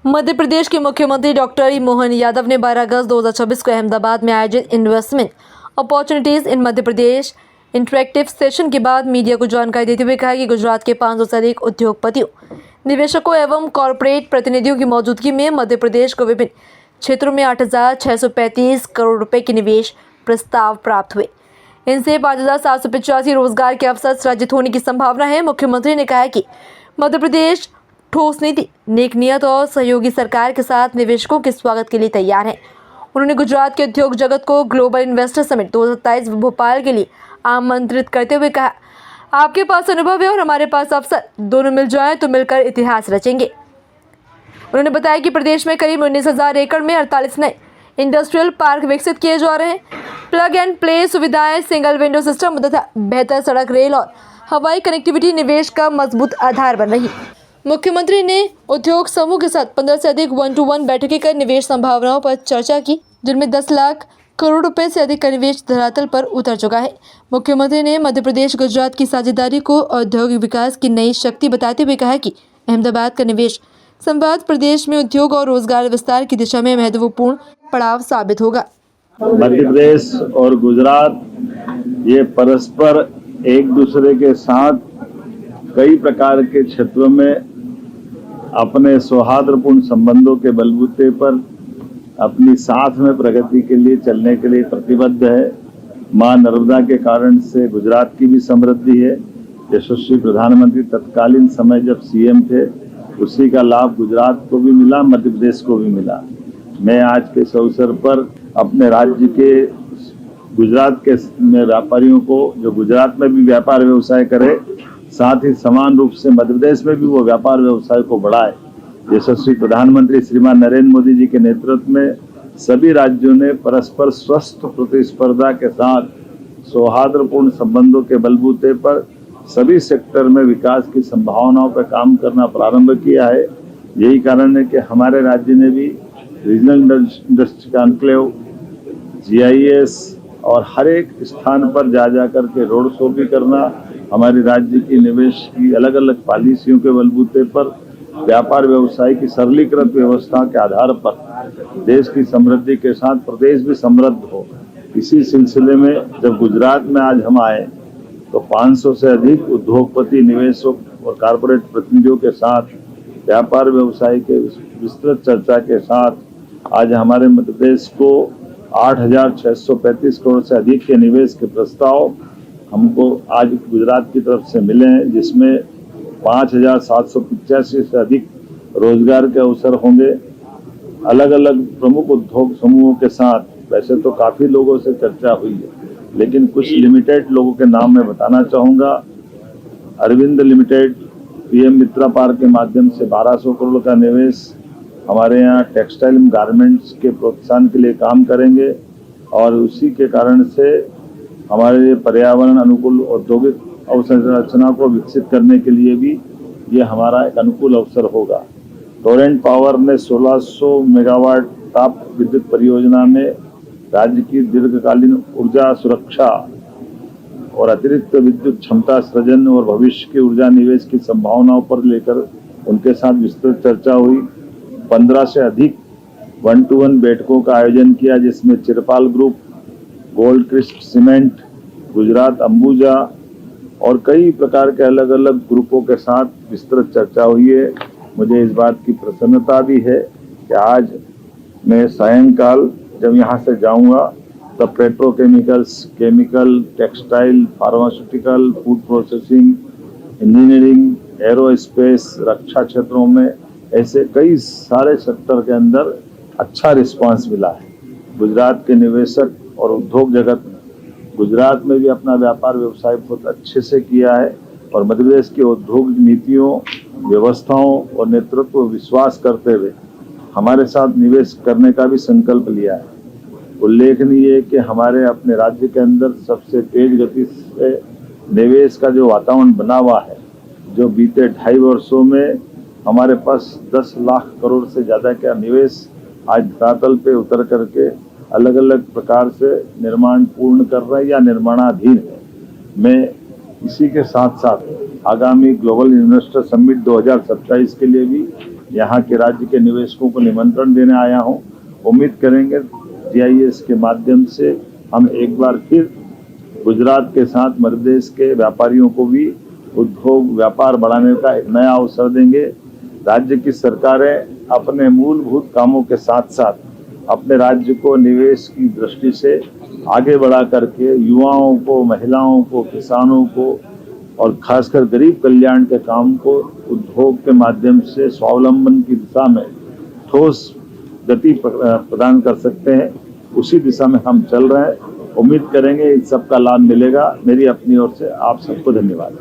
मध्य प्रदेश के मुख्यमंत्री डॉक्टर मोहन यादव ने 12 अगस्त 2026 को अहमदाबाद में आयोजित investment opportunities in Madhya Pradesh interactive session के बाद मीडिया को जानकारी देते हुए कहा कि गुजरात के 500 से अधिक उद्योगपतियों, निवेशकों एवं कॉरपोरेट प्रतिनिधियों की मौजूदगी में मध्य प्रदेश को विभिन्न क्षेत्रों में 8,635 करोड़ रुपए के निवेश प्रस्ताव प्राप्त हुए। इनसे 5,785 रोजगार के अवसर सृजित होने की संभावना है। मुख्यमंत्री ने कहा कि मध्य प्रदेश ठोस नीति, नेक नियत और सहयोगी सरकार के साथ निवेशकों के स्वागत के लिए तैयार है। उन्होंने गुजरात के उद्योग जगत को ग्लोबल इन्वेस्टर समिट 2027 भोपाल के लिए आमंत्रित करते हुए कहा, आपके पास अनुभव है और हमारे पास अवसर, दोनों मिल जाएं तो मिलकर इतिहास रचेंगे। उन्होंने बताया कि प्रदेश में करीब 19,000 एकड़ में 48 नए इंडस्ट्रियल पार्क विकसित किए जा रहे हैं। प्लग एंड प्ले सुविधाएं, सिंगल विंडो सिस्टम तथा बेहतर सड़क, रेल और हवाई कनेक्टिविटी निवेश का मजबूत आधार बन रही। मुख्यमंत्री ने उद्योग समूह के साथ 15 से अधिक 1-to-1 बैठकें कर निवेश संभावनाओं पर चर्चा की, जिनमें 10 लाख करोड़ रुपए से अधिक का निवेश धरातल पर उतर चुका है। मुख्यमंत्री ने मध्य प्रदेश गुजरात की साझेदारी को औद्योगिक विकास की नई शक्ति बताते हुए कहा कि अहमदाबाद का निवेश संवाद प्रदेश में उद्योग और रोजगार विस्तार की दिशा में महत्वपूर्ण पड़ाव साबित होगा। मध्य प्रदेश और गुजरात ये परस्पर एक दूसरे के साथ कई प्रकार के क्षेत्रों में अपने सौहार्दपूर्ण संबंधों के बलबूते पर अपनी साथ में प्रगति के लिए चलने के लिए प्रतिबद्ध है। मां नर्मदा के कारण से गुजरात की भी समृद्धि है। यशस्वी प्रधानमंत्री तत्कालीन समय जब सीएम थे, उसी का लाभ गुजरात को भी मिला, मध्य प्रदेश को भी मिला। मैं आज के इस अवसर पर अपने राज्य के गुजरात के व्यापारियों को, जो गुजरात में भी व्यापार व्यवसाय करे, साथ ही समान रूप से मध्य प्रदेश में भी वो व्यापार व्यवसाय को बढ़ाए। यशस्वी प्रधानमंत्री श्रीमान नरेंद्र मोदी जी के नेतृत्व में सभी राज्यों ने परस्पर स्वस्थ प्रतिस्पर्धा के साथ सौहार्दपूर्ण संबंधों के बलबूते पर सभी सेक्टर में विकास की संभावनाओं पर काम करना प्रारंभ किया है। यही कारण है कि हमारे राज्य ने भी रीजनल इंडस्ट्री कॉन्क्लेव, GIS और हर एक स्थान पर जा करके रोड शो भी करना, हमारे राज्य की निवेश की अलग अलग पॉलिसियों के बलबूते पर व्यापार व्यवसाय की सरलीकृत व्यवस्था के आधार पर देश की समृद्धि के साथ प्रदेश भी समृद्ध हो। इसी सिलसिले में जब गुजरात में आज हम आए तो 500 से अधिक उद्योगपति, निवेशक और कारपोरेट प्रतिनिधियों के साथ व्यापार व्यवसाय के विस्तृत चर्चा के साथ आज हमारे मध्य प्रदेश को 8,635 करोड़ से अधिक के निवेश के प्रस्ताव हमको आज गुजरात की तरफ से मिले हैं, जिसमें 5,785 से अधिक रोजगार के अवसर होंगे। अलग अलग प्रमुख उद्योग समूहों के साथ वैसे तो काफी लोगों से चर्चा हुई है, लेकिन कुछ लिमिटेड लोगों के नाम मैं बताना चाहूँगा। अरविंद लिमिटेड PM मित्रा पार्क के माध्यम से 1,200 करोड़ का निवेश हमारे यहाँ टेक्सटाइल गारमेंट्स के प्रोत्साहन के लिए काम करेंगे और उसी के कारण से हमारे पर्यावरण अनुकूल औद्योगिक अवसंरचना को विकसित करने के लिए भी ये हमारा एक अनुकूल अवसर होगा। टोरेंट पावर ने 1600 मेगावाट ताप विद्युत परियोजना में राज्य की दीर्घकालीन ऊर्जा सुरक्षा और अतिरिक्त विद्युत क्षमता सृजन और भविष्य की ऊर्जा निवेश की संभावनाओं पर लेकर उनके साथ विस्तृत चर्चा हुई। 15 से अधिक 1-to-1 बैठकों का आयोजन किया, जिसमें Chiripal group, gold crest cement, Gujarat Ambuja और कई प्रकार के अलग अलग ग्रुपों के साथ विस्तृत चर्चा हुई है। मुझे इस बात की प्रसन्नता भी है कि आज मैं सायंकाल जब यहाँ से जाऊँगा तब petrochemicals, chemical, textile, pharmaceutical, food processing, engineering, aerospace, रक्षा क्षेत्रों में ऐसे कई सारे सेक्टर के अंदर अच्छा रिस्पांस मिला है। गुजरात के निवेशक और उद्योग जगत गुजरात में भी अपना व्यापार व्यवसाय बहुत अच्छे से किया है और मध्य प्रदेश की औद्योगिक नीतियों, व्यवस्थाओं और नेतृत्व विश्वास करते हुए हमारे साथ निवेश करने का भी संकल्प लिया है। उल्लेखनीय है कि हमारे अपने राज्य के अंदर सबसे तेज गति से निवेश का जो वातावरण बना हुआ है, जो बीते 2.5 वर्षों में हमारे पास 10 लाख करोड़ से ज़्यादा का निवेश आज धरातल पे उतर करके अलग अलग प्रकार से निर्माण पूर्ण कर रहा है या निर्माणाधीन है। मैं इसी के साथ साथ आगामी ग्लोबल इन्वेस्टर समिट 2027 के लिए भी यहाँ के राज्य के निवेशकों को निमंत्रण देने आया हूँ। उम्मीद करेंगे GIS के माध्यम से हम एक बार फिर गुजरात के साथ मध्य प्रदेश के व्यापारियों को भी उद्योग व्यापार बढ़ाने का एक नया अवसर देंगे। राज्य की सरकारें अपने मूलभूत कामों के साथ साथ अपने राज्य को निवेश की दृष्टि से आगे बढ़ा करके युवाओं को, महिलाओं को, किसानों को और खासकर गरीब कल्याण के काम को उद्योग के माध्यम से स्वावलंबन की दिशा में ठोस गति प्रदान कर सकते हैं। उसी दिशा में हम चल रहे हैं। उम्मीद करेंगे इन सबका लाभ मिलेगा। मेरी अपनी ओर से आप सबको धन्यवाद।